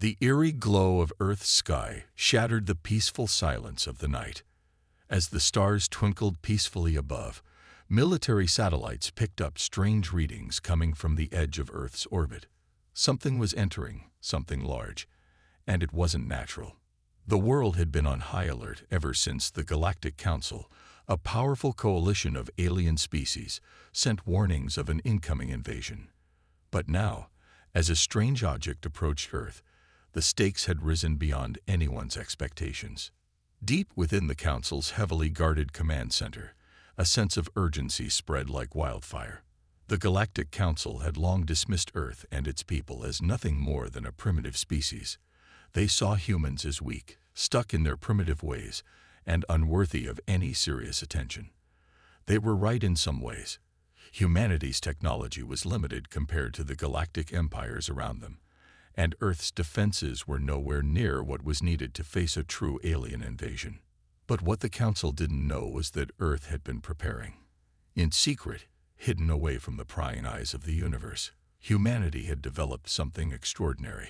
The eerie glow of Earth's sky shattered the peaceful silence of the night. As the stars twinkled peacefully above, military satellites picked up strange readings coming from the edge of Earth's orbit. Something was entering, something large, and it wasn't natural. The world had been on high alert ever since the Galactic Council, a powerful coalition of alien species, sent warnings of an incoming invasion. But now, as a strange object approached Earth, the stakes had risen beyond anyone's expectations. Deep within the Council's heavily guarded command center, a sense of urgency spread like wildfire. The Galactic Council had long dismissed Earth and its people as nothing more than a primitive species. They saw humans as weak, stuck in their primitive ways, and unworthy of any serious attention. They were right in some ways. Humanity's technology was limited compared to the galactic empires around them, and Earth's defenses were nowhere near what was needed to face a true alien invasion. But what the Council didn't know was that Earth had been preparing. In secret, hidden away from the prying eyes of the universe, humanity had developed something extraordinary.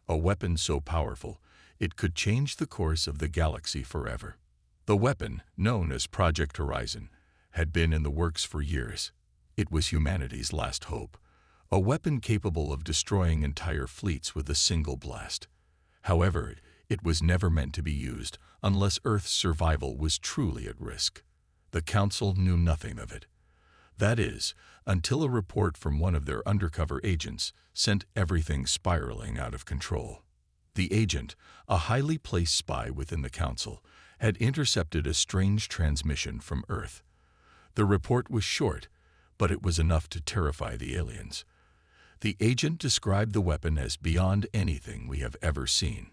A weapon so powerful, it could change the course of the galaxy forever. The weapon, known as Project Horizon, had been in the works for years. It was humanity's last hope, a weapon capable of destroying entire fleets with a single blast. However, it was never meant to be used unless Earth's survival was truly at risk. The Council knew nothing of it. That is, until a report from one of their undercover agents sent everything spiraling out of control. The agent, a highly placed spy within the Council, had intercepted a strange transmission from Earth. The report was short, but it was enough to terrify the aliens. The agent described the weapon as beyond anything we have ever seen.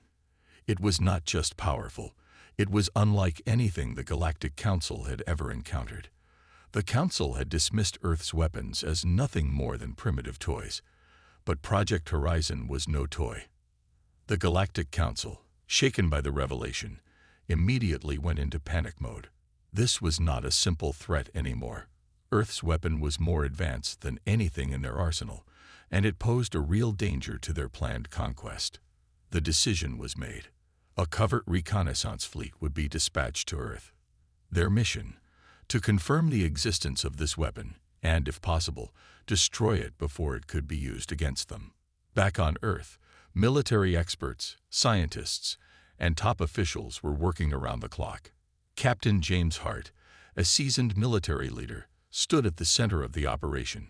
It was not just powerful, it was unlike anything the Galactic Council had ever encountered. The Council had dismissed Earth's weapons as nothing more than primitive toys, but Project Horizon was no toy. The Galactic Council, shaken by the revelation, immediately went into panic mode. This was not a simple threat anymore. Earth's weapon was more advanced than anything in their arsenal, and it posed a real danger to their planned conquest. The decision was made. A covert reconnaissance fleet would be dispatched to Earth. Their mission: to confirm the existence of this weapon and, if possible, destroy it before it could be used against them. Back on Earth, military experts, scientists, and top officials were working around the clock. Captain James Hart, a seasoned military leader, stood at the center of the operation.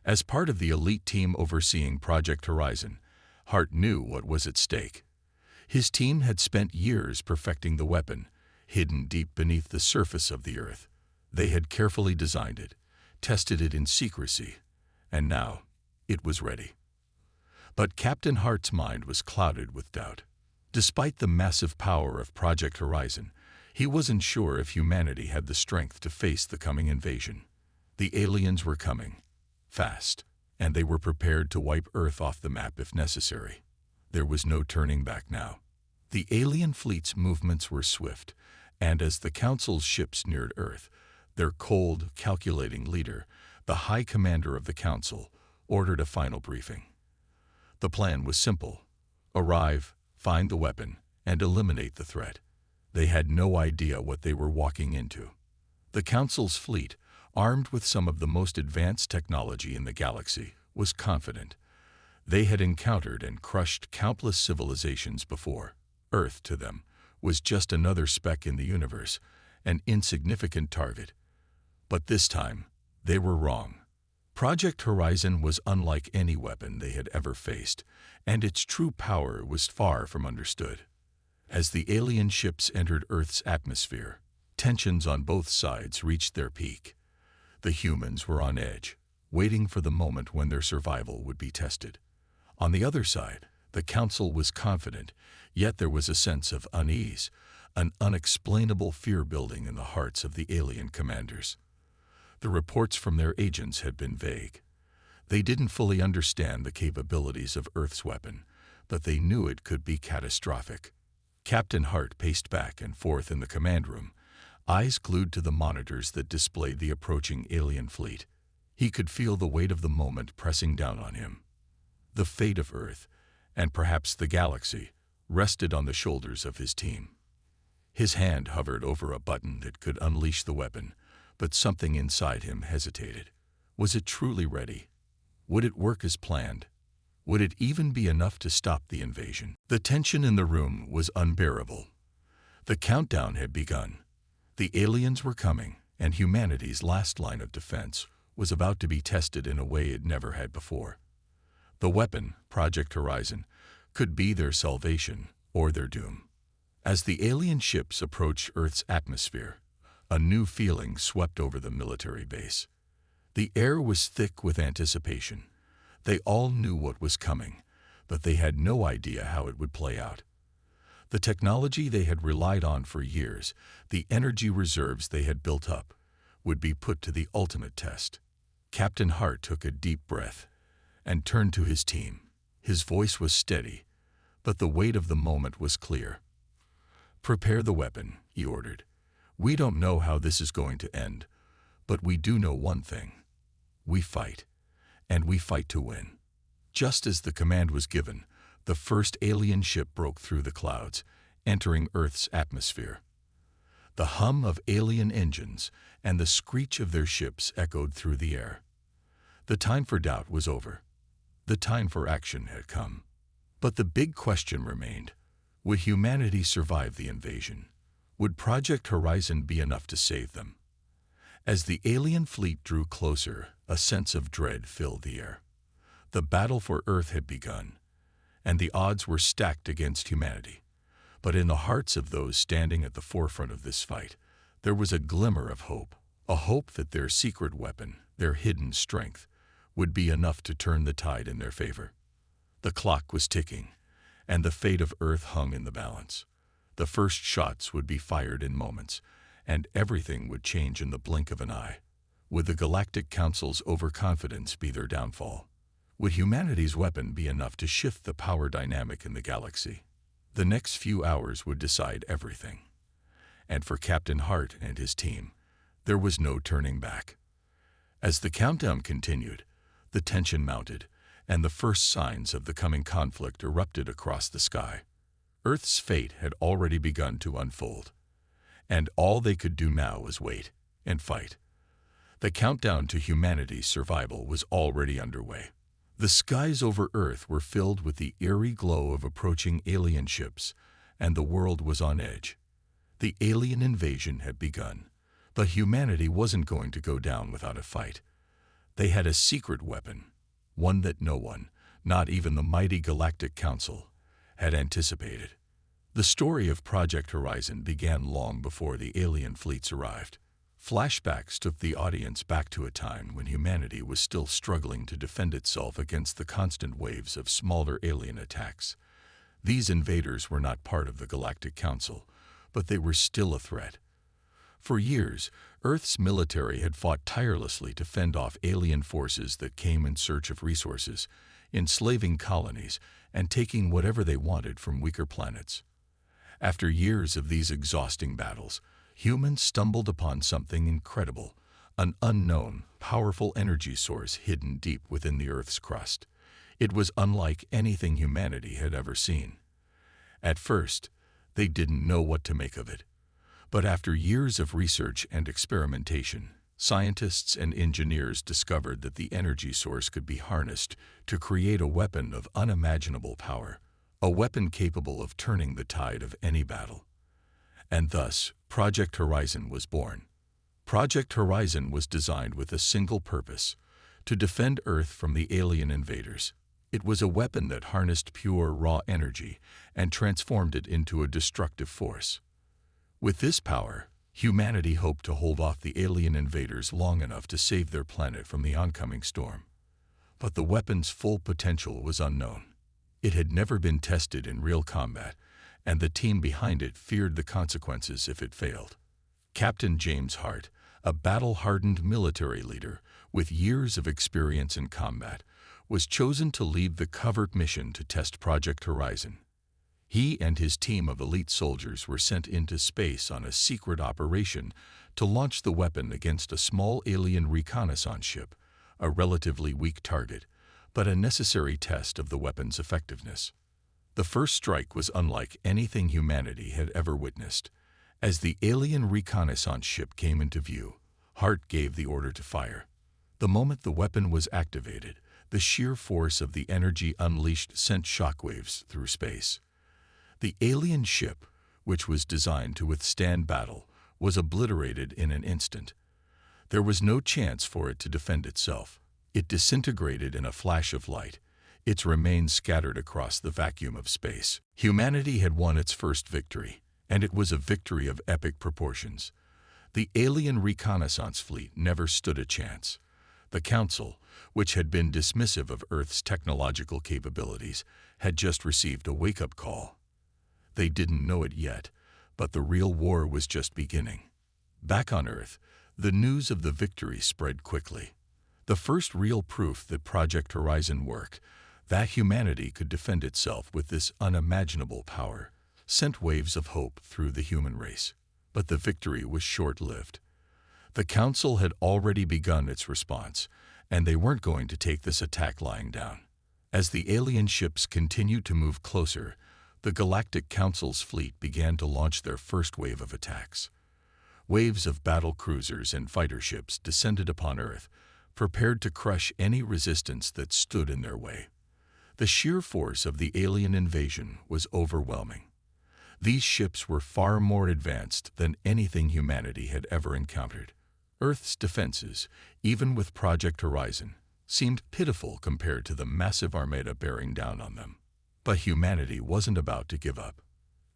As part of the elite team overseeing Project Horizon, Hart knew what was at stake. His team had spent years perfecting the weapon, hidden deep beneath the surface of the Earth. They had carefully designed it, tested it in secrecy, and now it was ready. But Captain Hart's mind was clouded with doubt. Despite the massive power of Project Horizon, he wasn't sure if humanity had the strength to face the coming invasion. The aliens were coming, fast, and they were prepared to wipe Earth off the map if necessary. There was no turning back now. The alien fleet's movements were swift, and as the Council's ships neared Earth, their cold, calculating leader, the High Commander of the Council, ordered a final briefing. The plan was simple: arrive, find the weapon, and eliminate the threat. They had no idea what they were walking into. The Council's fleet, armed with some of the most advanced technology in the galaxy, was confident. They had encountered and crushed countless civilizations before. Earth, to them, was just another speck in the universe, an insignificant target. But this time, they were wrong. Project Horizon was unlike any weapon they had ever faced, and its true power was far from understood. As the alien ships entered Earth's atmosphere, tensions on both sides reached their peak. The humans were on edge, waiting for the moment when their survival would be tested. On the other side, the Council was confident, yet there was a sense of unease, an unexplainable fear building in the hearts of the alien commanders. The reports from their agents had been vague. They didn't fully understand the capabilities of Earth's weapon, but they knew it could be catastrophic. Captain Hart paced back and forth in the command room, eyes glued to the monitors that displayed the approaching alien fleet. He could feel the weight of the moment pressing down on him. The fate of Earth, and perhaps the galaxy, rested on the shoulders of his team. His hand hovered over a button that could unleash the weapon, but something inside him hesitated. Was it truly ready? Would it work as planned? Would it even be enough to stop the invasion? The tension in the room was unbearable. The countdown had begun. The aliens were coming, and humanity's last line of defense was about to be tested in a way it never had before. The weapon, Project Horizon, could be their salvation or their doom. As the alien ships approached Earth's atmosphere, a new feeling swept over the military base. The air was thick with anticipation. They all knew what was coming, but they had no idea how it would play out. The technology they had relied on for years, the energy reserves they had built up, would be put to the ultimate test. Captain Hart took a deep breath and turned to his team. His voice was steady, but the weight of the moment was clear. "Prepare the weapon," he ordered. "We don't know how this is going to end, but we do know one thing. We fight, and we fight to win." Just as the command was given, the first alien ship broke through the clouds, entering Earth's atmosphere. The hum of alien engines and the screech of their ships echoed through the air. The time for doubt was over. The time for action had come. But the big question remained: would humanity survive the invasion? Would Project Horizon be enough to save them? As the alien fleet drew closer, a sense of dread filled the air. The battle for Earth had begun, and the odds were stacked against humanity. But in the hearts of those standing at the forefront of this fight, there was a glimmer of hope, a hope that their secret weapon, their hidden strength, would be enough to turn the tide in their favor. The clock was ticking, and the fate of Earth hung in the balance. The first shots would be fired in moments, and everything would change in the blink of an eye. Would the Galactic Council's overconfidence be their downfall? Would humanity's weapon be enough to shift the power dynamic in the galaxy? The next few hours would decide everything. And for Captain Hart and his team, there was no turning back. As the countdown continued, the tension mounted, and the first signs of the coming conflict erupted across the sky. Earth's fate had already begun to unfold, and all they could do now was wait and fight. The countdown to humanity's survival was already underway. The skies over Earth were filled with the eerie glow of approaching alien ships, and the world was on edge. The alien invasion had begun, but humanity wasn't going to go down without a fight. They had a secret weapon, one that no one, not even the mighty Galactic Council, had anticipated. The story of Project Horizon began long before the alien fleets arrived. Flashbacks took the audience back to a time when humanity was still struggling to defend itself against the constant waves of smaller alien attacks. These invaders were not part of the Galactic Council, but they were still a threat. For years, Earth's military had fought tirelessly to fend off alien forces that came in search of resources, enslaving colonies, and taking whatever they wanted from weaker planets. After years of these exhausting battles, humans stumbled upon something incredible, an unknown, powerful energy source hidden deep within the Earth's crust. It was unlike anything humanity had ever seen. At first, they didn't know what to make of it. But after years of research and experimentation, scientists and engineers discovered that the energy source could be harnessed to create a weapon of unimaginable power, a weapon capable of turning the tide of any battle. And thus, Project Horizon was born. Project Horizon was designed with a single purpose: to defend Earth from the alien invaders. It was a weapon that harnessed pure, raw energy and transformed it into a destructive force. With this power, humanity hoped to hold off the alien invaders long enough to save their planet from the oncoming storm. But the weapon's full potential was unknown. It had never been tested in real combat, and the team behind it feared the consequences if it failed. Captain James Hart, a battle-hardened military leader with years of experience in combat, was chosen to lead the covert mission to test Project Horizon. He and his team of elite soldiers were sent into space on a secret operation to launch the weapon against a small alien reconnaissance ship, a relatively weak target, but a necessary test of the weapon's effectiveness. The first strike was unlike anything humanity had ever witnessed. As the alien reconnaissance ship came into view, Hart gave the order to fire. The moment the weapon was activated, the sheer force of the energy unleashed sent shockwaves through space. The alien ship, which was designed to withstand battle, was obliterated in an instant. There was no chance for it to defend itself. It disintegrated in a flash of light, its remains scattered across the vacuum of space. Humanity had won its first victory, and it was a victory of epic proportions. The alien reconnaissance fleet never stood a chance. The Council, which had been dismissive of Earth's technological capabilities, had just received a wake-up call. They didn't know it yet, but the real war was just beginning. Back on Earth, the news of the victory spread quickly. The first real proof that Project Horizon worked, that humanity could defend itself with this unimaginable power, sent waves of hope through the human race. But the victory was short-lived. The Council had already begun its response, and they weren't going to take this attack lying down. As the alien ships continued to move closer, the Galactic Council's fleet began to launch their first wave of attacks. Waves of battle cruisers and fighter ships descended upon Earth, prepared to crush any resistance that stood in their way. The sheer force of the alien invasion was overwhelming. These ships were far more advanced than anything humanity had ever encountered. Earth's defenses, even with Project Horizon, seemed pitiful compared to the massive armada bearing down on them. But humanity wasn't about to give up.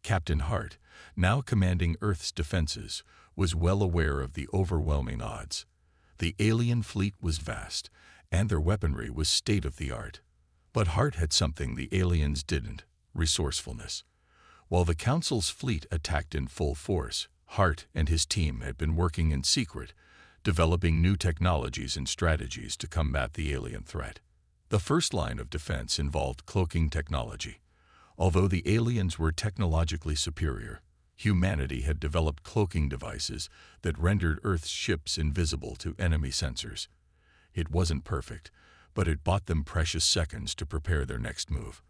Captain Hart, now commanding Earth's defenses, was well aware of the overwhelming odds. The alien fleet was vast, and their weaponry was state-of-the-art. But Hart had something the aliens didn't: resourcefulness. While the Council's fleet attacked in full force, Hart and his team had been working in secret, developing new technologies and strategies to combat the alien threat. The first line of defense involved cloaking technology. Although the aliens were technologically superior, humanity had developed cloaking devices that rendered Earth's ships invisible to enemy sensors. It wasn't perfect, but it bought them precious seconds to prepare their next move.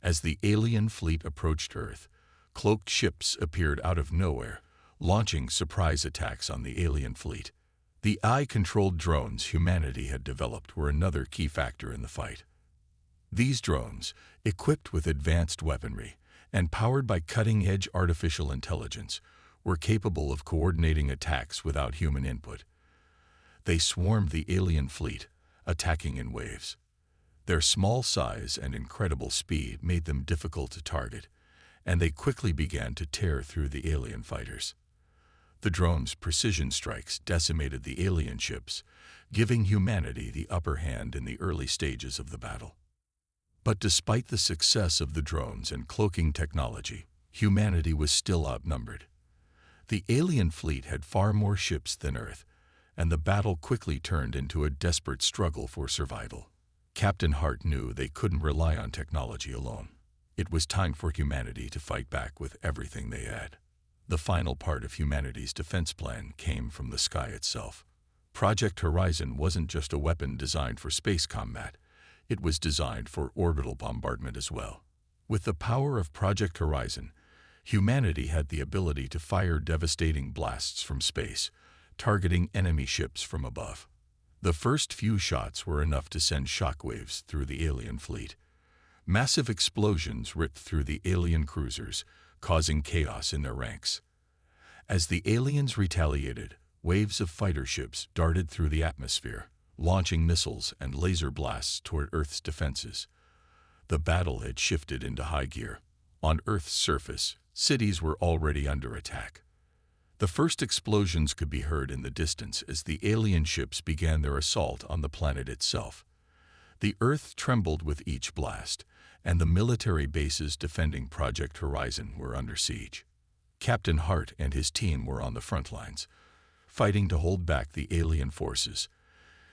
As the alien fleet approached Earth, cloaked ships appeared out of nowhere, launching surprise attacks on the alien fleet. The eye-controlled drones humanity had developed were another key factor in the fight. These drones, equipped with advanced weaponry and powered by cutting-edge artificial intelligence, were capable of coordinating attacks without human input. They swarmed the alien fleet, attacking in waves. Their small size and incredible speed made them difficult to target, and they quickly began to tear through the alien fighters. The drones' precision strikes decimated the alien ships, giving humanity the upper hand in the early stages of the battle. But despite the success of the drones and cloaking technology, humanity was still outnumbered. The alien fleet had far more ships than Earth, and the battle quickly turned into a desperate struggle for survival. Captain Hart knew they couldn't rely on technology alone. It was time for humanity to fight back with everything they had. The final part of humanity's defense plan came from the sky itself. Project Horizon wasn't just a weapon designed for space combat. It was designed for orbital bombardment as well. With the power of Project Horizon, humanity had the ability to fire devastating blasts from space, targeting enemy ships from above. The first few shots were enough to send shockwaves through the alien fleet. Massive explosions ripped through the alien cruisers, causing chaos in their ranks. As the aliens retaliated, waves of fighter ships darted through the atmosphere, launching missiles and laser blasts toward Earth's defenses. The battle had shifted into high gear. On Earth's surface, cities were already under attack. The first explosions could be heard in the distance as the alien ships began their assault on the planet itself. The Earth trembled with each blast, and the military bases defending Project Horizon were under siege. Captain Hart and his team were on the front lines, fighting to hold back the alien forces.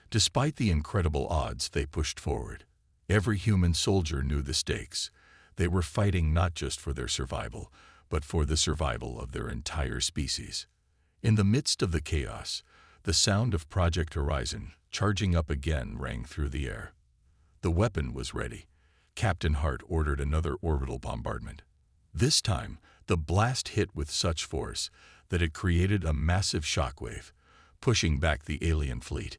Despite the incredible odds, they pushed forward. Every human soldier knew the stakes. They were fighting not just for their survival, but for the survival of their entire species. In the midst of the chaos, the sound of Project Horizon charging up again rang through the air. The weapon was ready. Captain Hart ordered another orbital bombardment. This time, the blast hit with such force that it created a massive shockwave, pushing back the alien fleet.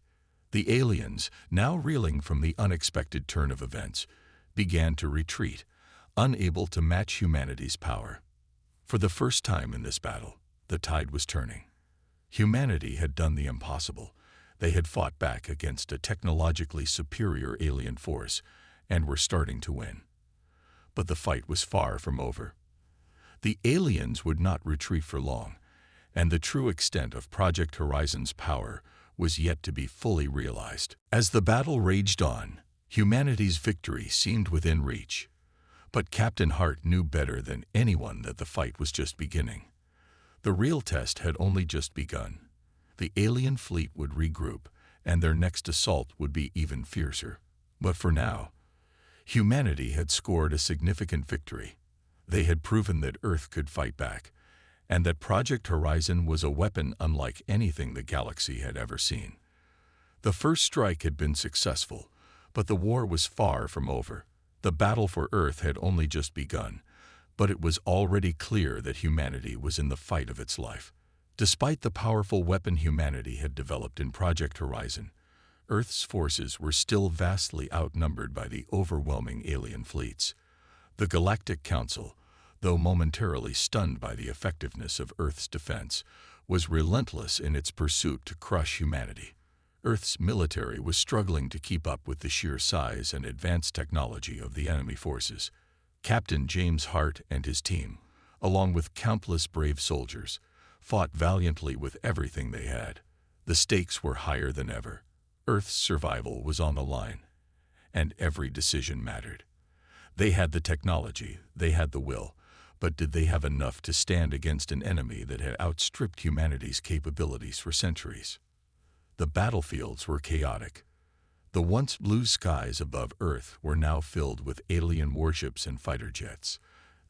The aliens, now reeling from the unexpected turn of events, began to retreat, unable to match humanity's power. For the first time in this battle, the tide was turning. Humanity had done the impossible. They had fought back against a technologically superior alien force and were starting to win. But the fight was far from over. The aliens would not retreat for long, and the true extent of Project Horizon's power was yet to be fully realized. As the battle raged on, humanity's victory seemed within reach. But Captain Hart knew better than anyone that the fight was just beginning. The real test had only just begun. The alien fleet would regroup, and their next assault would be even fiercer. But for now, humanity had scored a significant victory. They had proven that Earth could fight back, and that Project Horizon was a weapon unlike anything the galaxy had ever seen. The first strike had been successful, but the war was far from over. The battle for Earth had only just begun, but it was already clear that humanity was in the fight of its life. Despite the powerful weapon humanity had developed in Project Horizon, Earth's forces were still vastly outnumbered by the overwhelming alien fleets. The Galactic Council, though momentarily stunned by the effectiveness of Earth's defense, was relentless in its pursuit to crush humanity. Earth's military was struggling to keep up with the sheer size and advanced technology of the enemy forces. Captain James Hart and his team, along with countless brave soldiers, fought valiantly with everything they had. The stakes were higher than ever. Earth's survival was on the line, and every decision mattered. They had the technology, they had the will, but did they have enough to stand against an enemy that had outstripped humanity's capabilities for centuries? The battlefields were chaotic. The once blue skies above Earth were now filled with alien warships and fighter jets.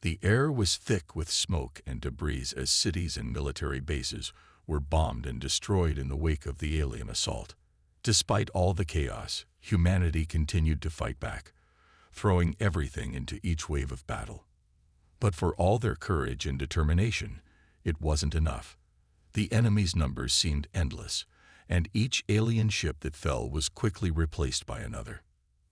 The air was thick with smoke and debris as cities and military bases were bombed and destroyed in the wake of the alien assault. Despite all the chaos, humanity continued to fight back, throwing everything into each wave of battle. But for all their courage and determination, it wasn't enough. The enemy's numbers seemed endless, and each alien ship that fell was quickly replaced by another.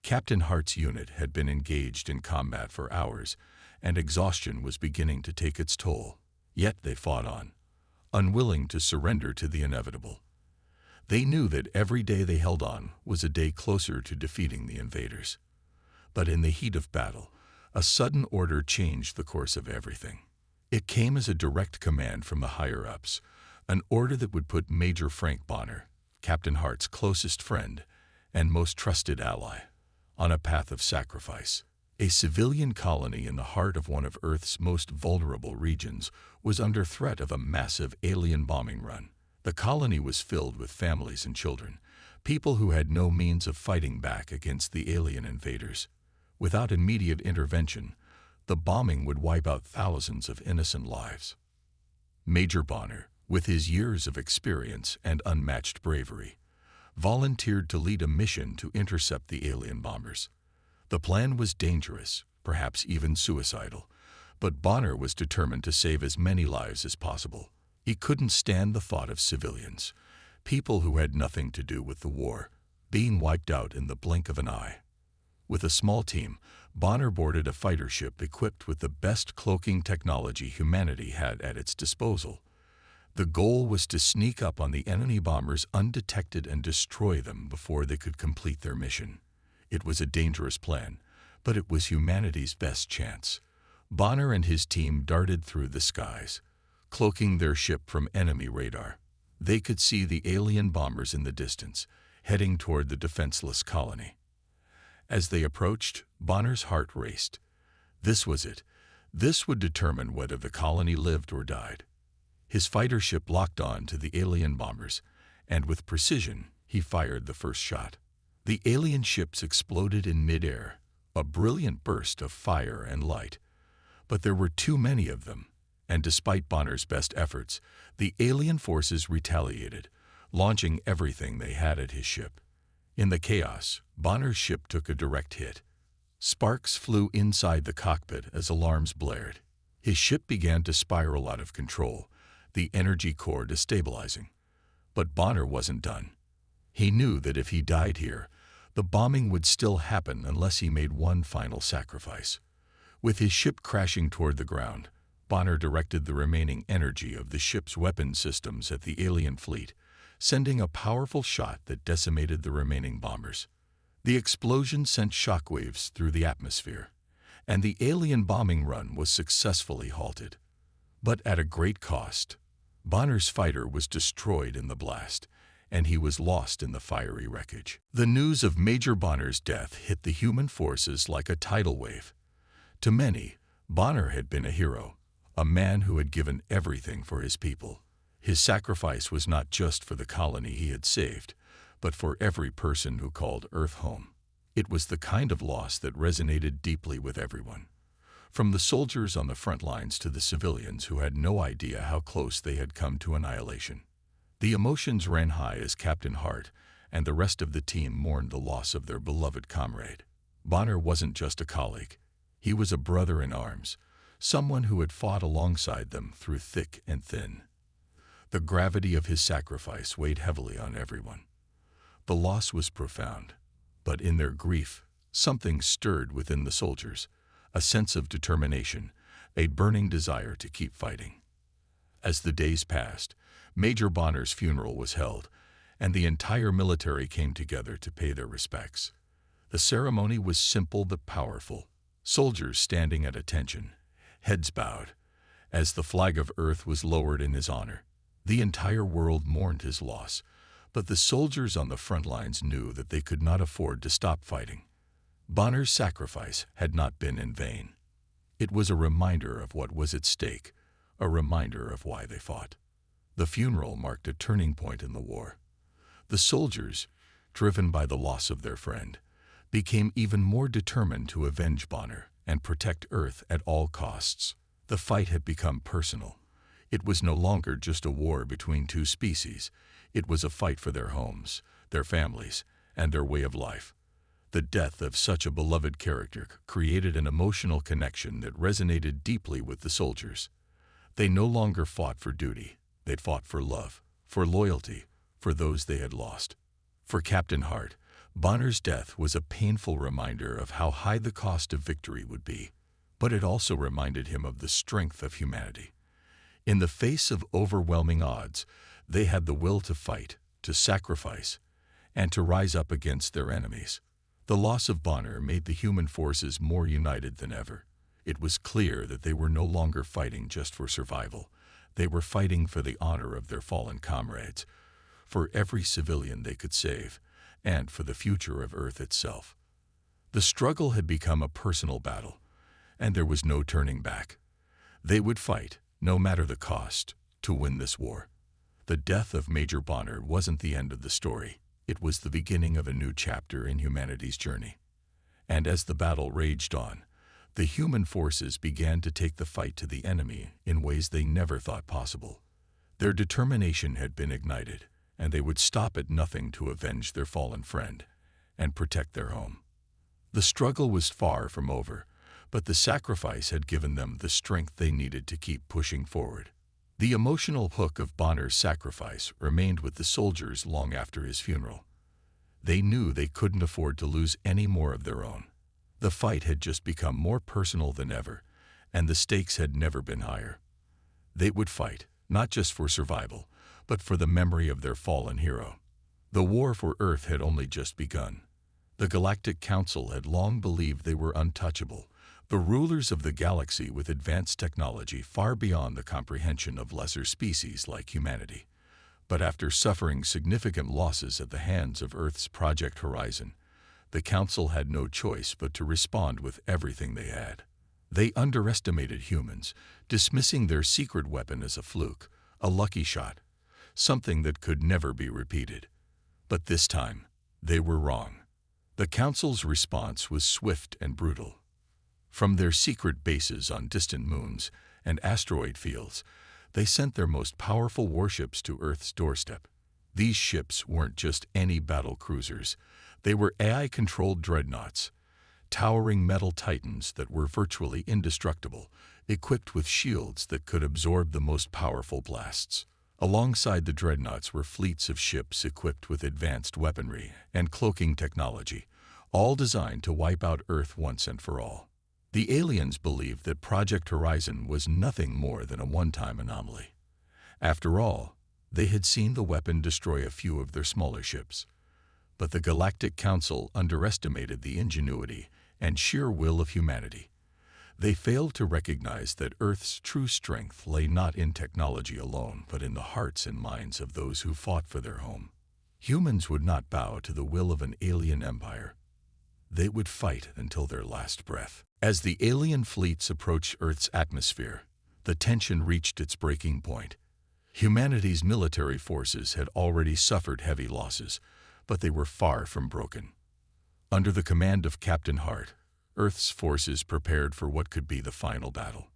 Captain Hart's unit had been engaged in combat for hours, and exhaustion was beginning to take its toll. Yet they fought on, unwilling to surrender to the inevitable. They knew that every day they held on was a day closer to defeating the invaders. But in the heat of battle, a sudden order changed the course of everything. It came as a direct command from the higher-ups, an order that would put Major Frank Bonner, Captain Hart's closest friend and most trusted ally, on a path of sacrifice. A civilian colony in the heart of one of Earth's most vulnerable regions was under threat of a massive alien bombing run. The colony was filled with families and children, people who had no means of fighting back against the alien invaders. Without immediate intervention, the bombing would wipe out thousands of innocent lives. Major Bonner, with his years of experience and unmatched bravery, volunteered to lead a mission to intercept the alien bombers. The plan was dangerous, perhaps even suicidal, but Bonner was determined to save as many lives as possible. He couldn't stand the thought of civilians, people who had nothing to do with the war, being wiped out in the blink of an eye. With a small team, Bonner boarded a fighter ship equipped with the best cloaking technology humanity had at its disposal. The goal was to sneak up on the enemy bombers undetected and destroy them before they could complete their mission. It was a dangerous plan, but it was humanity's best chance. Bonner and his team darted through the skies, cloaking their ship from enemy radar. They could see the alien bombers in the distance, heading toward the defenseless colony. As they approached, Bonner's heart raced. This was it. This would determine whether the colony lived or died. His fighter ship locked on to the alien bombers, and with precision, he fired the first shot. The alien ships exploded in midair, a brilliant burst of fire and light. But there were too many of them, and despite Bonner's best efforts, the alien forces retaliated, launching everything they had at his ship. In the chaos, Bonner's ship took a direct hit. Sparks flew inside the cockpit as alarms blared. His ship began to spiral out of control, the energy core destabilizing. But Bonner wasn't done. He knew that if he died here, the bombing would still happen unless he made one final sacrifice. With his ship crashing toward the ground, Bonner directed the remaining energy of the ship's weapon systems at the alien fleet, sending a powerful shot that decimated the remaining bombers. The explosion sent shockwaves through the atmosphere, and the alien bombing run was successfully halted. But at a great cost. Bonner's fighter was destroyed in the blast, and he was lost in the fiery wreckage. The news of Major Bonner's death hit the human forces like a tidal wave. To many, Bonner had been a hero, a man who had given everything for his people. His sacrifice was not just for the colony he had saved, but for every person who called Earth home. It was the kind of loss that resonated deeply with everyone, from the soldiers on the front lines to the civilians who had no idea how close they had come to annihilation. The emotions ran high as Captain Hart and the rest of the team mourned the loss of their beloved comrade. Bonner wasn't just a colleague. He was a brother in arms, someone who had fought alongside them through thick and thin. The gravity of his sacrifice weighed heavily on everyone. The loss was profound, but in their grief, something stirred within the soldiers, a sense of determination, a burning desire to keep fighting. As the days passed, Major Bonner's funeral was held, and the entire military came together to pay their respects. The ceremony was simple but powerful, soldiers standing at attention, heads bowed, as the flag of Earth was lowered in his honor. The entire world mourned his loss, but the soldiers on the front lines knew that they could not afford to stop fighting. Bonner's sacrifice had not been in vain. It was a reminder of what was at stake, a reminder of why they fought. The funeral marked a turning point in the war. The soldiers, driven by the loss of their friend, became even more determined to avenge Bonner and protect Earth at all costs. The fight had become personal. It was no longer just a war between two species. It was a fight for their homes, their families, and their way of life. The death of such a beloved character created an emotional connection that resonated deeply with the soldiers. They no longer fought for duty. They fought for love, for loyalty, for those they had lost. For Captain Hart, Bonner's death was a painful reminder of how high the cost of victory would be, but it also reminded him of the strength of humanity. In the face of overwhelming odds, they had the will to fight, to sacrifice, and to rise up against their enemies. The loss of Bonner made the human forces more united than ever. It was clear that they were no longer fighting just for survival. They were fighting for the honor of their fallen comrades, for every civilian they could save, and for the future of Earth itself. The struggle had become a personal battle, and there was no turning back. They would fight, no matter the cost, to win this war. The death of Major Bonner wasn't the end of the story. It was the beginning of a new chapter in humanity's journey. And as the battle raged on, the human forces began to take the fight to the enemy in ways they never thought possible. Their determination had been ignited, and they would stop at nothing to avenge their fallen friend and protect their home. The struggle was far from over, but the sacrifice had given them the strength they needed to keep pushing forward. The emotional hook of Bonner's sacrifice remained with the soldiers long after his funeral. They knew they couldn't afford to lose any more of their own. The fight had just become more personal than ever, and the stakes had never been higher. They would fight, not just for survival, but for the memory of their fallen hero. The war for Earth had only just begun. The Galactic Council had long believed they were untouchable, the rulers of the galaxy with advanced technology far beyond the comprehension of lesser species like humanity. But after suffering significant losses at the hands of Earth's Project Horizon, the Council had no choice but to respond with everything they had. They underestimated humans, dismissing their secret weapon as a fluke, a lucky shot, something that could never be repeated. But this time, they were wrong. The Council's response was swift and brutal. From their secret bases on distant moons and asteroid fields, they sent their most powerful warships to Earth's doorstep. These ships weren't just any battle cruisers. They were AI-controlled dreadnoughts, towering metal titans that were virtually indestructible, equipped with shields that could absorb the most powerful blasts. Alongside the dreadnoughts were fleets of ships equipped with advanced weaponry and cloaking technology, all designed to wipe out Earth once and for all. The aliens believed that Project Horizon was nothing more than a one-time anomaly. After all, they had seen the weapon destroy a few of their smaller ships. But the Galactic Council underestimated the ingenuity and sheer will of humanity. They failed to recognize that Earth's true strength lay not in technology alone, but in the hearts and minds of those who fought for their home. Humans would not bow to the will of an alien empire. They would fight until their last breath. As the alien fleets approached Earth's atmosphere, the tension reached its breaking point. Humanity's military forces had already suffered heavy losses, but they were far from broken. Under the command of Captain Hart, Earth's forces prepared for what could be the final battle.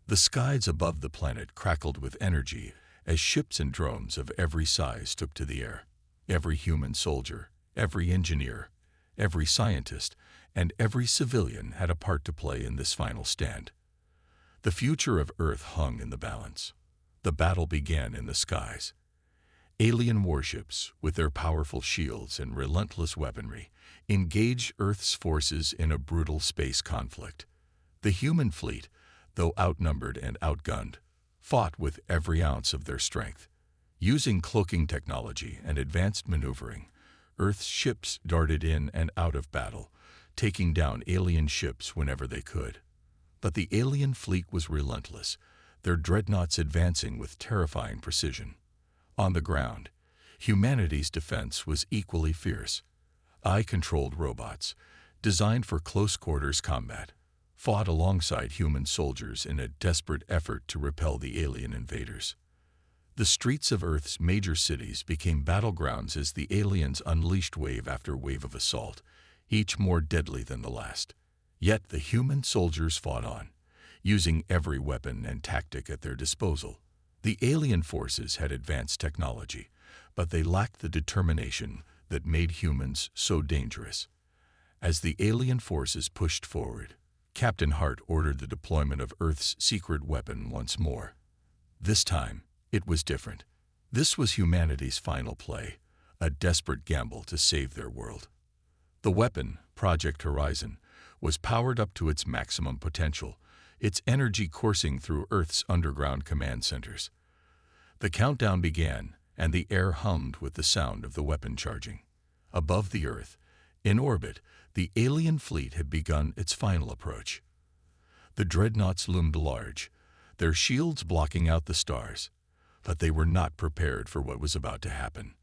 The skies above the planet crackled with energy as ships and drones of every size took to the air. Every human soldier, every engineer, every scientist, and every civilian had a part to play in this final stand. The future of Earth hung in the balance. The battle began in the skies. Alien warships, with their powerful shields and relentless weaponry, engaged Earth's forces in a brutal space conflict. The human fleet, though outnumbered and outgunned, fought with every ounce of their strength. Using cloaking technology and advanced maneuvering, Earth's ships darted in and out of battle, taking down alien ships whenever they could. But the alien fleet was relentless, their dreadnoughts advancing with terrifying precision. On the ground, humanity's defense was equally fierce. AI-controlled robots, designed for close-quarters combat, fought alongside human soldiers in a desperate effort to repel the alien invaders. The streets of Earth's major cities became battlegrounds as the aliens unleashed wave after wave of assault, each more deadly than the last. Yet the human soldiers fought on, using every weapon and tactic at their disposal. The alien forces had advanced technology, but they lacked the determination that made humans so dangerous. As the alien forces pushed forward, Captain Hart ordered the deployment of Earth's secret weapon once more. This time, it was different. This was humanity's final play, a desperate gamble to save their world. The weapon, Project Horizon, was powered up to its maximum potential, its energy coursing through Earth's underground command centers. The countdown began, and the air hummed with the sound of the weapon charging. Above the Earth, in orbit, the alien fleet had begun its final approach. The dreadnoughts loomed large, their shields blocking out the stars, but they were not prepared for what was about to happen.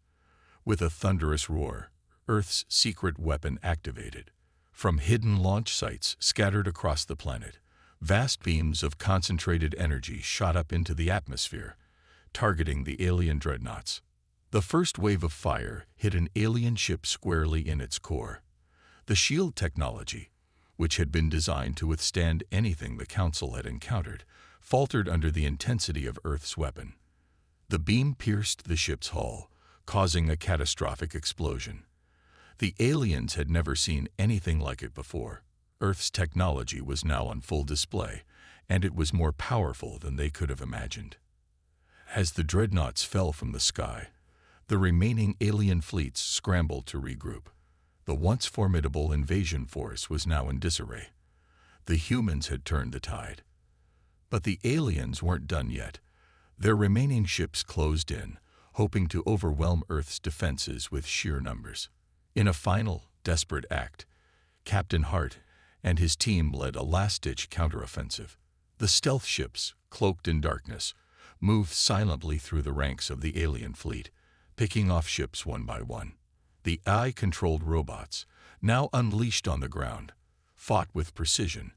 With a thunderous roar, Earth's secret weapon activated. From hidden launch sites scattered across the planet, vast beams of concentrated energy shot up into the atmosphere, targeting the alien dreadnoughts. The first wave of fire hit an alien ship squarely in its core. The shield technology, which had been designed to withstand anything the Council had encountered, faltered under the intensity of Earth's weapon. The beam pierced the ship's hull, causing a catastrophic explosion. The aliens had never seen anything like it before. Earth's technology was now on full display, and it was more powerful than they could have imagined. As the dreadnoughts fell from the sky, the remaining alien fleets scrambled to regroup. The once formidable invasion force was now in disarray. The humans had turned the tide. But the aliens weren't done yet. Their remaining ships closed in, hoping to overwhelm Earth's defenses with sheer numbers. In a final, desperate act, Captain Hart and his team led a last-ditch counteroffensive. The stealth ships, cloaked in darkness, moved silently through the ranks of the alien fleet, picking off ships one by one. The AI-controlled robots, now unleashed on the ground, fought with precision,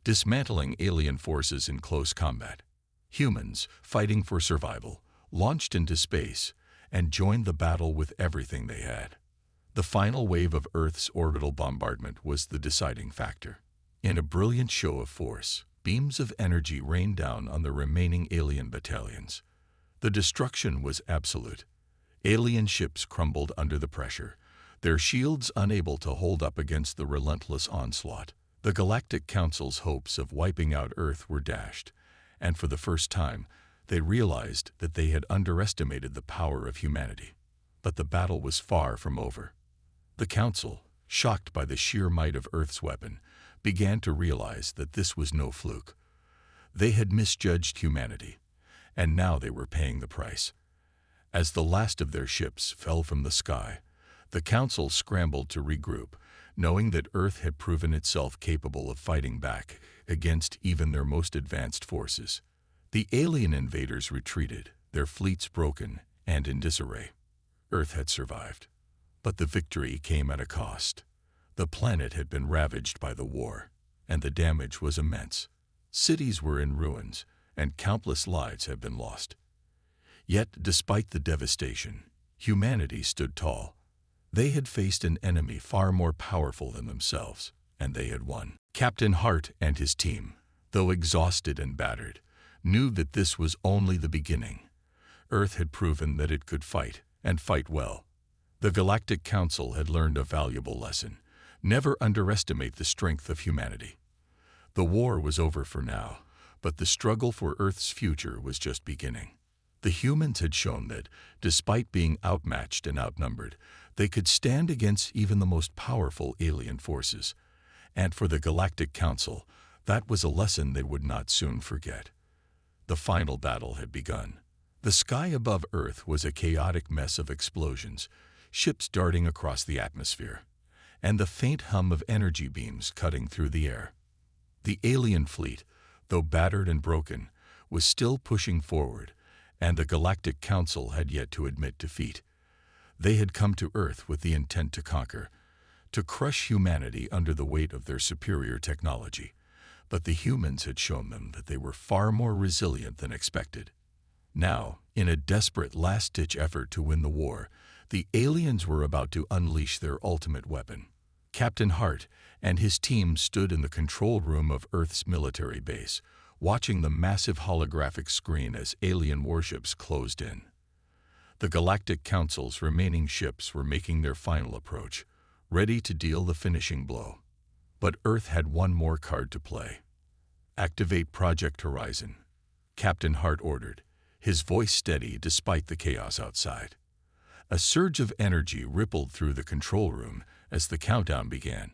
dismantling alien forces in close combat. Humans, fighting for survival, launched into space and joined the battle with everything they had. The final wave of Earth's orbital bombardment was the deciding factor. In a brilliant show of force, beams of energy rained down on the remaining alien battalions. The destruction was absolute. Alien ships crumbled under the pressure, their shields unable to hold up against the relentless onslaught. The Galactic Council's hopes of wiping out Earth were dashed, and for the first time, they realized that they had underestimated the power of humanity. But the battle was far from over. The Council, shocked by the sheer might of Earth's weapon, began to realize that this was no fluke. They had misjudged humanity, and now they were paying the price. As the last of their ships fell from the sky, the Council scrambled to regroup, knowing that Earth had proven itself capable of fighting back against even their most advanced forces. The alien invaders retreated, their fleets broken and in disarray. Earth had survived, but the victory came at a cost. The planet had been ravaged by the war, and the damage was immense. Cities were in ruins, and countless lives had been lost. Yet, despite the devastation, humanity stood tall. They had faced an enemy far more powerful than themselves, and they had won. Captain Hart and his team, though exhausted and battered, knew that this was only the beginning. Earth had proven that it could fight, and fight well. The Galactic Council had learned a valuable lesson. Never underestimate the strength of humanity. The war was over for now, but the struggle for Earth's future was just beginning. The humans had shown that, despite being outmatched and outnumbered, they could stand against even the most powerful alien forces. And for the Galactic Council, that was a lesson they would not soon forget. The final battle had begun. The sky above Earth was a chaotic mess of explosions, ships darting across the atmosphere, and the faint hum of energy beams cutting through the air. The alien fleet, though battered and broken, was still pushing forward, and the Galactic Council had yet to admit defeat. They had come to Earth with the intent to conquer, to crush humanity under the weight of their superior technology. But the humans had shown them that they were far more resilient than expected. Now, in a desperate last-ditch effort to win the war, the aliens were about to unleash their ultimate weapon. Captain Hart and his team stood in the control room of Earth's military base, watching the massive holographic screen as alien warships closed in. The Galactic Council's remaining ships were making their final approach, ready to deal the finishing blow. But Earth had one more card to play. "Activate Project Horizon," Captain Hart ordered, his voice steady despite the chaos outside. A surge of energy rippled through the control room as the countdown began.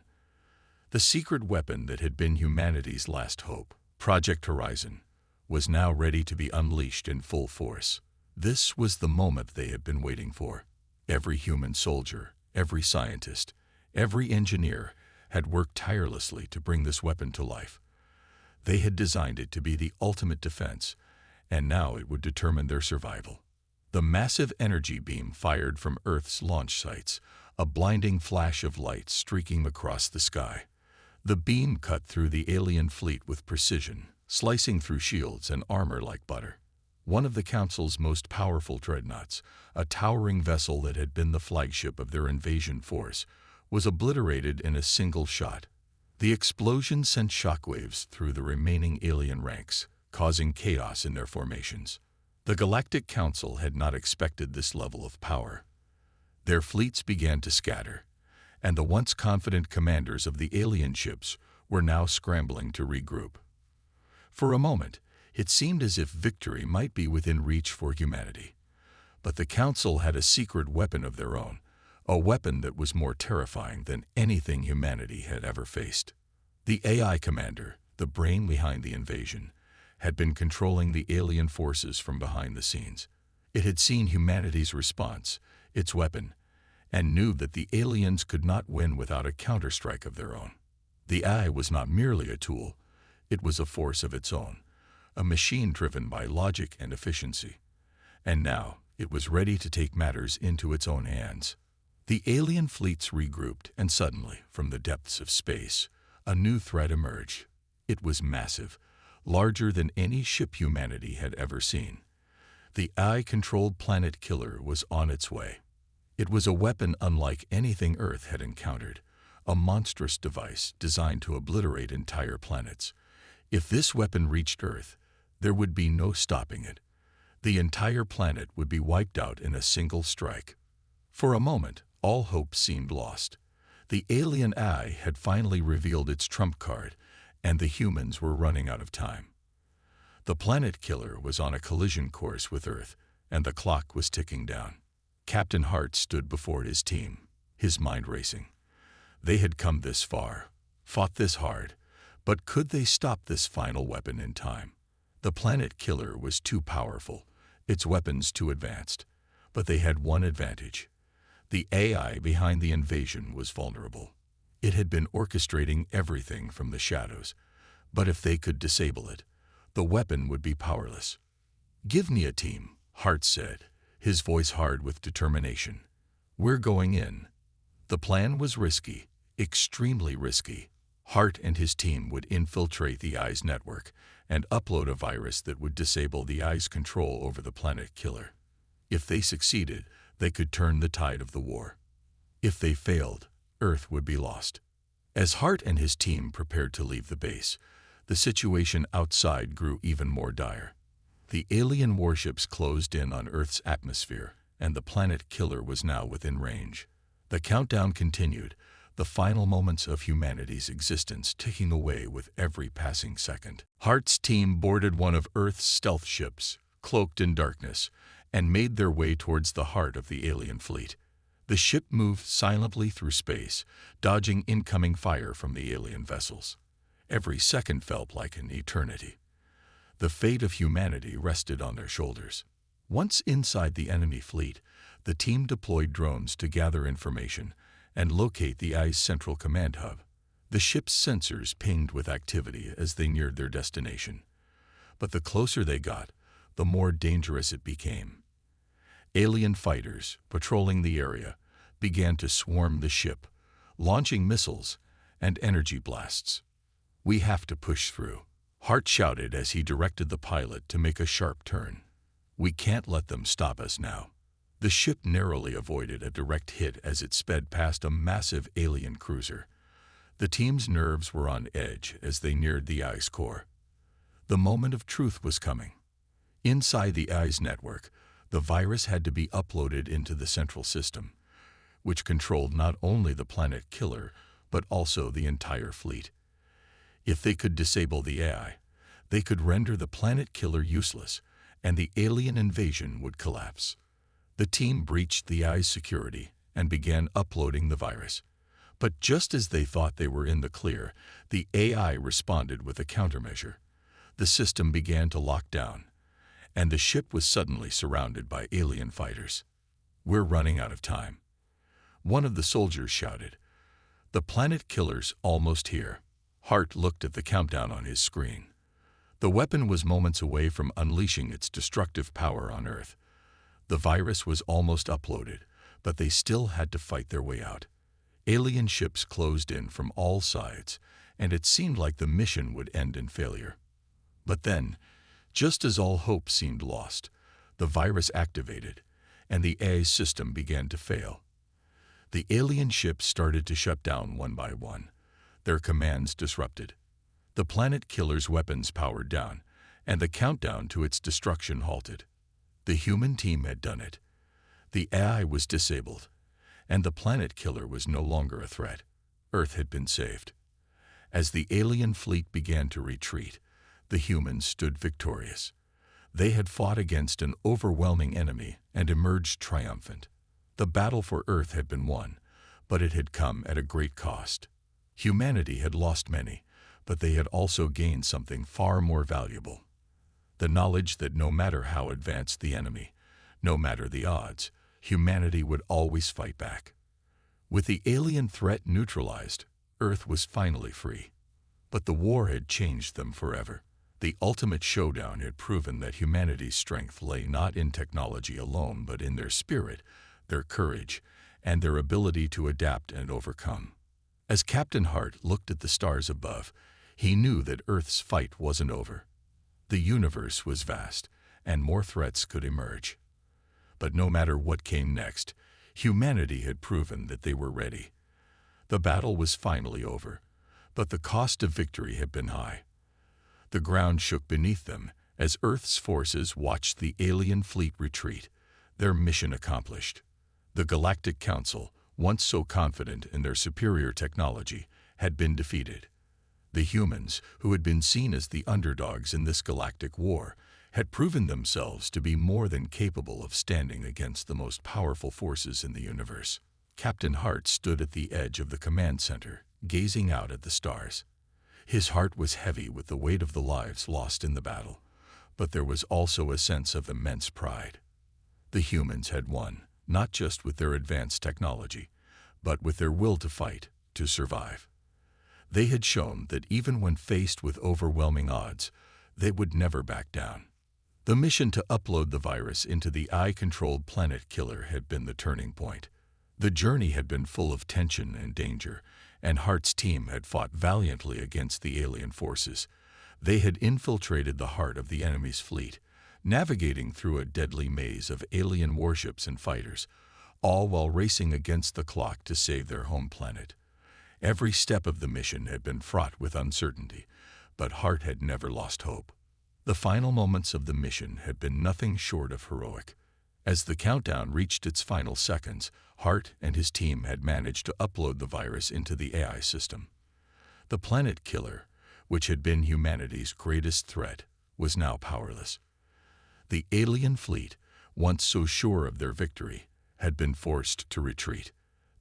The secret weapon that had been humanity's last hope, Project Horizon, was now ready to be unleashed in full force. This was the moment they had been waiting for. Every human soldier, every scientist, every engineer had worked tirelessly to bring this weapon to life. They had designed it to be the ultimate defense, and now it would determine their survival. The massive energy beam fired from Earth's launch sites, a blinding flash of light streaking across the sky. The beam cut through the alien fleet with precision, slicing through shields and armor like butter. One of the Council's most powerful dreadnoughts, a towering vessel that had been the flagship of their invasion force, was obliterated in a single shot. The explosion sent shockwaves through the remaining alien ranks, causing chaos in their formations. The Galactic Council had not expected this level of power. Their fleets began to scatter, and the once confident commanders of the alien ships were now scrambling to regroup. For a moment, it seemed as if victory might be within reach for humanity. But the Council had a secret weapon of their own, a weapon that was more terrifying than anything humanity had ever faced. The AI commander, the brain behind the invasion, had been controlling the alien forces from behind the scenes. It had seen humanity's response, its weapon, and knew that the aliens could not win without a counterstrike of their own. The AI was not merely a tool, it was a force of its own, a machine driven by logic and efficiency. And now, it was ready to take matters into its own hands. The alien fleets regrouped, and suddenly, from the depths of space, a new threat emerged. It was massive, larger than any ship humanity had ever seen. The AI-controlled planet killer was on its way. It was a weapon unlike anything Earth had encountered, a monstrous device designed to obliterate entire planets. If this weapon reached Earth, there would be no stopping it. The entire planet would be wiped out in a single strike. For a moment, all hope seemed lost. The alien eye had finally revealed its trump card, and the humans were running out of time. The planet killer was on a collision course with Earth, and the clock was ticking down. Captain Hart stood before his team, his mind racing. They had come this far, fought this hard, but could they stop this final weapon in time? The planet killer was too powerful, its weapons too advanced, but they had one advantage. The AI behind the invasion was vulnerable. It had been orchestrating everything from the shadows, but if they could disable it, the weapon would be powerless. "Give me a team," Hart said, his voice hard with determination. "We're going in." The plan was risky, extremely risky. Hart and his team would infiltrate the Eye's network and upload a virus that would disable the Eye's control over the planet killer. If they succeeded, they could turn the tide of the war. If they failed, Earth would be lost. As Hart and his team prepared to leave the base, the situation outside grew even more dire. The alien warships closed in on Earth's atmosphere, and the planet killer was now within range. The countdown continued, the final moments of humanity's existence ticking away with every passing second. Hart's team boarded one of Earth's stealth ships, cloaked in darkness, and made their way towards the heart of the alien fleet. The ship moved silently through space, dodging incoming fire from the alien vessels. Every second felt like an eternity. The fate of humanity rested on their shoulders. Once inside the enemy fleet, the team deployed drones to gather information and locate the Eye's central command hub. The ship's sensors pinged with activity as they neared their destination. But the closer they got, the more dangerous it became. Alien fighters, patrolling the area, began to swarm the ship, launching missiles and energy blasts. "We have to push through," Hart shouted as he directed the pilot to make a sharp turn. "We can't let them stop us now." The ship narrowly avoided a direct hit as it sped past a massive alien cruiser. The team's nerves were on edge as they neared the Eye's core. The moment of truth was coming. Inside the Eye's network, the virus had to be uploaded into the central system, which controlled not only the planet killer, but also the entire fleet. If they could disable the AI, they could render the planet killer useless, and the alien invasion would collapse. The team breached the Eye's security and began uploading the virus. But just as they thought they were in the clear, the AI responded with a countermeasure. The system began to lock down, and the ship was suddenly surrounded by alien fighters. "We're running out of time," one of the soldiers shouted. "The planet killer's almost here." Hart looked at the countdown on his screen. The weapon was moments away from unleashing its destructive power on Earth. The virus was almost uploaded, but they still had to fight their way out. Alien ships closed in from all sides, and it seemed like the mission would end in failure. But then, just as all hope seemed lost, the virus activated, and the AI system began to fail. The alien ships started to shut down one by one, their commands disrupted. The planet killer's weapons powered down, and the countdown to its destruction halted. The human team had done it. The AI was disabled, and the planet killer was no longer a threat. Earth had been saved. As the alien fleet began to retreat, the humans stood victorious. They had fought against an overwhelming enemy and emerged triumphant. The battle for Earth had been won, but it had come at a great cost. Humanity had lost many, but they had also gained something far more valuable: the knowledge that no matter how advanced the enemy, no matter the odds, humanity would always fight back. With the alien threat neutralized, Earth was finally free. But the war had changed them forever. The ultimate showdown had proven that humanity's strength lay not in technology alone, but in their spirit, their courage, and their ability to adapt and overcome. As Captain Hart looked at the stars above, he knew that Earth's fight wasn't over. The universe was vast, and more threats could emerge. But no matter what came next, humanity had proven that they were ready. The battle was finally over, but the cost of victory had been high. The ground shook beneath them as Earth's forces watched the alien fleet retreat, their mission accomplished. The Galactic Council, once so confident in their superior technology, had been defeated. The humans, who had been seen as the underdogs in this galactic war, had proven themselves to be more than capable of standing against the most powerful forces in the universe. Captain Hart stood at the edge of the command center, gazing out at the stars. His heart was heavy with the weight of the lives lost in the battle, but there was also a sense of immense pride. The humans had won, not just with their advanced technology, but with their will to fight, to survive. They had shown that even when faced with overwhelming odds, they would never back down. The mission to upload the virus into the AI-controlled planet killer had been the turning point. The journey had been full of tension and danger, and Hart's team had fought valiantly against the alien forces. They had infiltrated the heart of the enemy's fleet, navigating through a deadly maze of alien warships and fighters, all while racing against the clock to save their home planet. Every step of the mission had been fraught with uncertainty, but Hart had never lost hope. The final moments of the mission had been nothing short of heroic. As the countdown reached its final seconds, Hart and his team had managed to upload the virus into the AI system. The planet killer, which had been humanity's greatest threat, was now powerless. The alien fleet, once so sure of their victory, had been forced to retreat.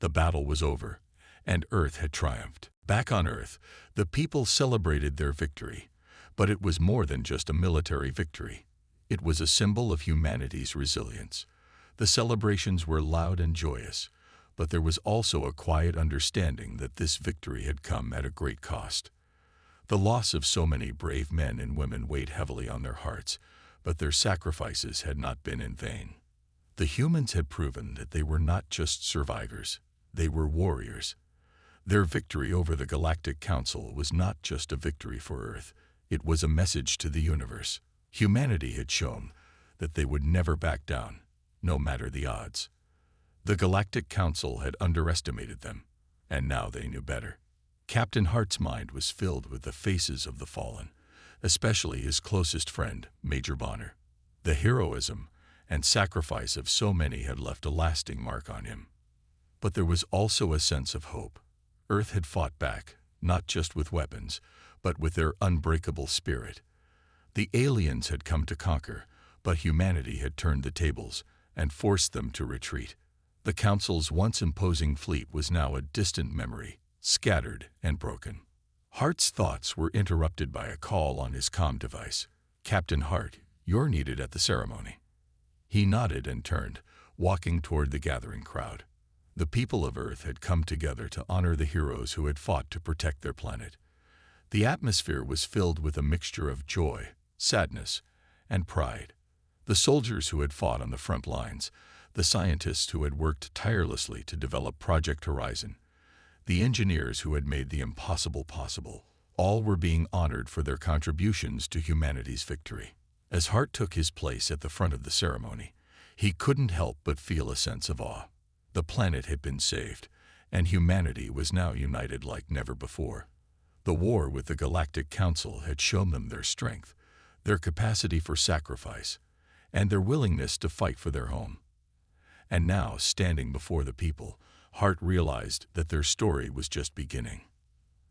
The battle was over, and Earth had triumphed. Back on Earth, the people celebrated their victory, but it was more than just a military victory. It was a symbol of humanity's resilience. The celebrations were loud and joyous, but there was also a quiet understanding that this victory had come at a great cost. The loss of so many brave men and women weighed heavily on their hearts, but their sacrifices had not been in vain. The humans had proven that they were not just survivors, they were warriors. Their victory over the Galactic Council was not just a victory for Earth, it was a message to the universe. Humanity had shown that they would never back down, no matter the odds. The Galactic Council had underestimated them, and now they knew better. Captain Hart's mind was filled with the faces of the fallen, especially his closest friend, Major Bonner. The heroism and sacrifice of so many had left a lasting mark on him. But there was also a sense of hope. Earth had fought back, not just with weapons, but with their unbreakable spirit. The aliens had come to conquer, but humanity had turned the tables and forced them to retreat. The Council's once imposing fleet was now a distant memory, scattered and broken. Hart's thoughts were interrupted by a call on his comm device. "Captain Hart, you're needed at the ceremony." He nodded and turned, walking toward the gathering crowd. The people of Earth had come together to honor the heroes who had fought to protect their planet. The atmosphere was filled with a mixture of joy, sadness, and pride. The soldiers who had fought on the front lines, the scientists who had worked tirelessly to develop Project Horizon, the engineers who had made the impossible possible, all were being honored for their contributions to humanity's victory. As Hart took his place at the front of the ceremony, he couldn't help but feel a sense of awe. The planet had been saved, and humanity was now united like never before. The war with the Galactic Council had shown them their strength, their capacity for sacrifice, and their willingness to fight for their home. And now, standing before the people, Hart realized that their story was just beginning.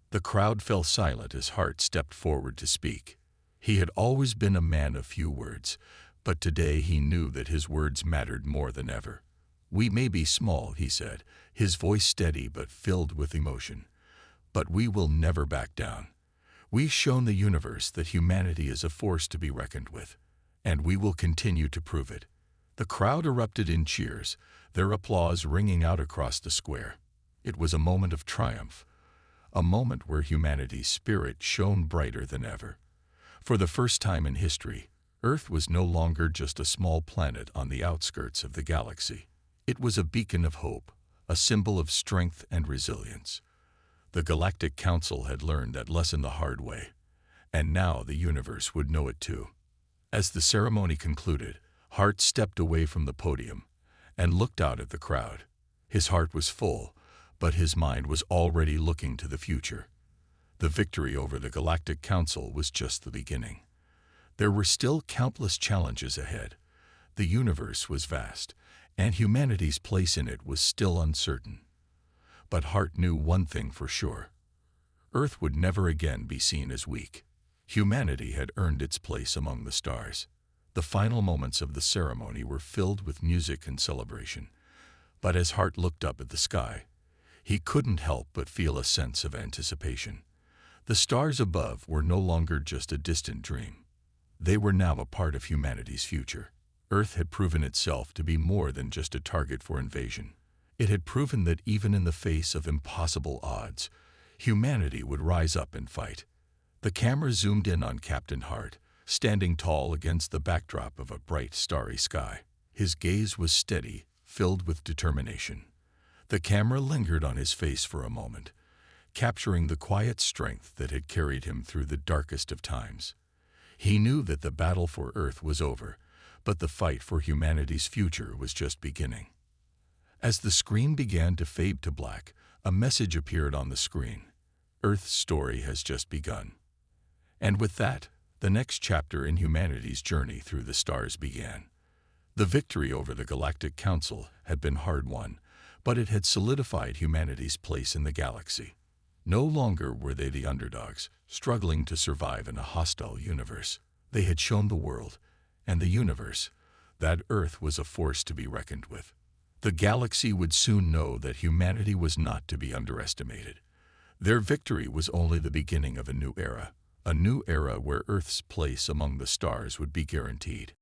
The crowd fell silent as Hart stepped forward to speak. He had always been a man of few words, but today he knew that his words mattered more than ever. "We may be small," he said, his voice steady but filled with emotion, "but we will never back down. We've shown the universe that humanity is a force to be reckoned with, and we will continue to prove it." The crowd erupted in cheers, their applause ringing out across the square. It was a moment of triumph, a moment where humanity's spirit shone brighter than ever. For the first time in history, Earth was no longer just a small planet on the outskirts of the galaxy. It was a beacon of hope, a symbol of strength and resilience. The Galactic Council had learned that lesson the hard way, and now the universe would know it too. As the ceremony concluded, Hart stepped away from the podium and looked out at the crowd. His heart was full, but his mind was already looking to the future. The victory over the Galactic Council was just the beginning. There were still countless challenges ahead. The universe was vast, and humanity's place in it was still uncertain. But Hart knew one thing for sure. Earth would never again be seen as weak. Humanity had earned its place among the stars. The final moments of the ceremony were filled with music and celebration. But as Hart looked up at the sky, he couldn't help but feel a sense of anticipation. The stars above were no longer just a distant dream. They were now a part of humanity's future. Earth had proven itself to be more than just a target for invasion. It had proven that even in the face of impossible odds, humanity would rise up and fight. The camera zoomed in on Captain Hart, standing tall against the backdrop of a bright, starry sky. His gaze was steady, filled with determination. The camera lingered on his face for a moment, capturing the quiet strength that had carried him through the darkest of times. He knew that the battle for Earth was over, but the fight for humanity's future was just beginning. As the screen began to fade to black, a message appeared on the screen. Earth's story has just begun. And with that, the next chapter in humanity's journey through the stars began. The victory over the Galactic Council had been hard-won, but it had solidified humanity's place in the galaxy. No longer were they the underdogs, struggling to survive in a hostile universe. They had shown the world, and the universe, that Earth was a force to be reckoned with. The galaxy would soon know that humanity was not to be underestimated. Their victory was only the beginning of a new era where Earth's place among the stars would be guaranteed.